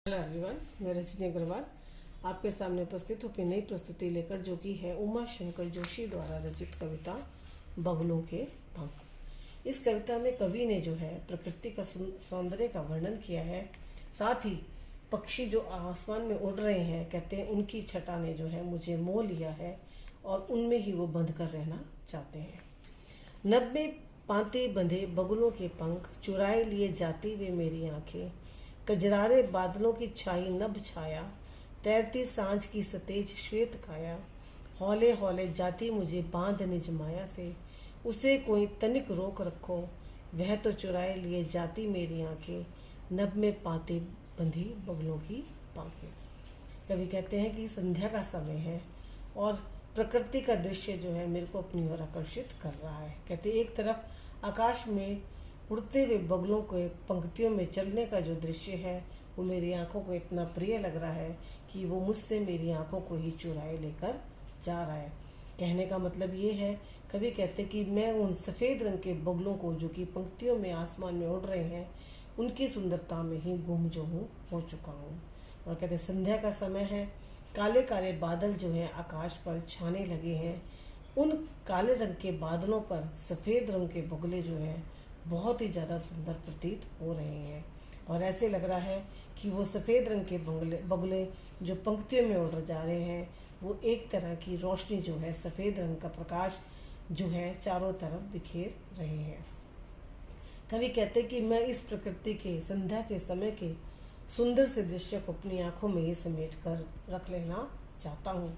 Hello everyone, मैं रजनी अग्रवाल आपके सामने उपस्थित हूँ अपनी नई प्रस्तुति लेकर, जो कि है उमा शंकर जोशी द्वारा रचित कविता बगलों के पंख। इस कविता में कवि ने जो है प्रकृति का सौंदर्य का वर्णन किया है। साथ ही पक्षी जो आसमान में उड़ रहे हैं, कहते हैं उनकी छटा ने जो है मुझे मोह लिया है और उनमें ही वो बंध कर रहना चाहते हैं। नभ में पांति बंधे बगुलों के पंख, चुराए लिए जाती वे मेरी आंखें। कजरारे बादलों की छाई नभ छाया, तैरती सांझ की सतेज श्वेत काया। हौले हौले जाती मुझे बांध निज माया से, उसे कोई तनिक रोक रखो, वह तो चुराए लिए जाती मेरी आंखें। नभ में पांति बंधी बगुलों की पंखें। कवि कहते हैं कि संध्या का समय है और प्रकृति का दृश्य जो है मेरे को अपनी ओर आकर्षित कर रहा है। कहते एक तरफ आकाश में उड़ते हुए बगुलों के पंक्तियों में चलने का जो दृश्य है वो मेरी आंखों को इतना प्रिय लग रहा है कि वो मुझसे मेरी आंखों को ही चुराए लेकर जा रहा है। कहने का मतलब ये है, कभी कहते कि मैं उन सफ़ेद रंग के बगुलों को जो कि पंक्तियों में आसमान में उड़ रहे हैं, उनकी सुंदरता में ही गुम जो हूँ हो चुका हूँ। और कहते संध्या का समय है, काले काले बादल जो हैं आकाश पर छाने लगे हैं। उन काले रंग के बादलों पर सफ़ेद रंग के बगुले जो हैं बहुत ही ज़्यादा सुंदर प्रतीत हो रहे हैं। और ऐसे लग रहा है कि वो सफ़ेद रंग के बगुले जो पंक्तियों में उड़ जा रहे हैं, वो एक तरह की रोशनी जो है, सफ़ेद रंग का प्रकाश जो है चारों तरफ बिखेर रहे हैं। कवि कहते कि मैं इस प्रकृति के संध्या के समय के सुंदर से दृश्य को अपनी आंखों में ही समेट कर रख लेना चाहता हूँ।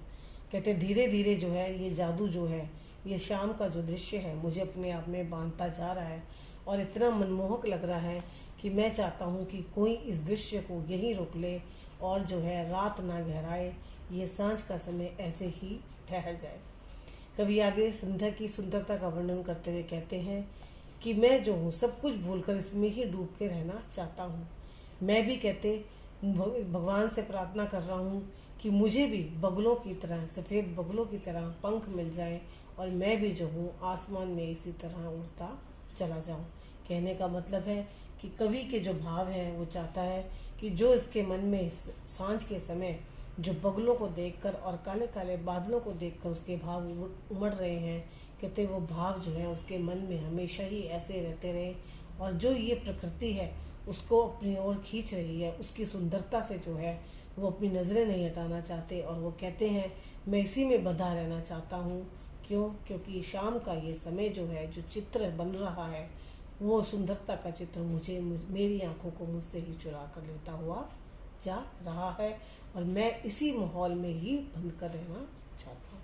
कहते धीरे धीरे जो है ये जादू जो है, ये शाम का जो दृश्य है मुझे अपने आप में बांधता जा रहा है और इतना मनमोहक लग रहा है कि मैं चाहता हूँ कि कोई इस दृश्य को यहीं रोक ले और जो है रात ना गहराए, ये सांझ का समय ऐसे ही ठहर जाए। कवि आगे संध्या की सुंदरता का वर्णन करते हुए कहते हैं कि मैं जो हूँ सब कुछ भूलकर इसमें ही डूब के रहना चाहता हूँ। मैं भी कहते भगवान से प्रार्थना कर रहा हूँ कि मुझे भी बगुलों की तरह, सफ़ेद बगुलों की तरह पंख मिल जाए और मैं भी जो हूँ आसमान में इसी तरह उड़ता चला जाऊँ। कहने का मतलब है कि कवि के जो भाव हैं वो चाहता है कि जो इसके मन में सांझ के समय जो बगुलों को देखकर और काले काले बादलों को देखकर उसके भाव उमड़ रहे हैं, कहते वो भाव जो है उसके मन में हमेशा ही ऐसे रहते रहे और जो ये प्रकृति है उसको अपनी ओर खींच रही है, उसकी सुंदरता से जो है वो अपनी नज़रें नहीं हटाना चाहते। और वो कहते हैं मैं इसी में बंधा रहना चाहता हूँ। क्यों? क्योंकि शाम का ये समय जो है, जो चित्र बन रहा है, वो सुंदरता का चित्र मेरी आंखों को मुझसे ही चुरा कर लेता हुआ जा रहा है और मैं इसी माहौल में ही बंद कर रहना चाहता हूँ।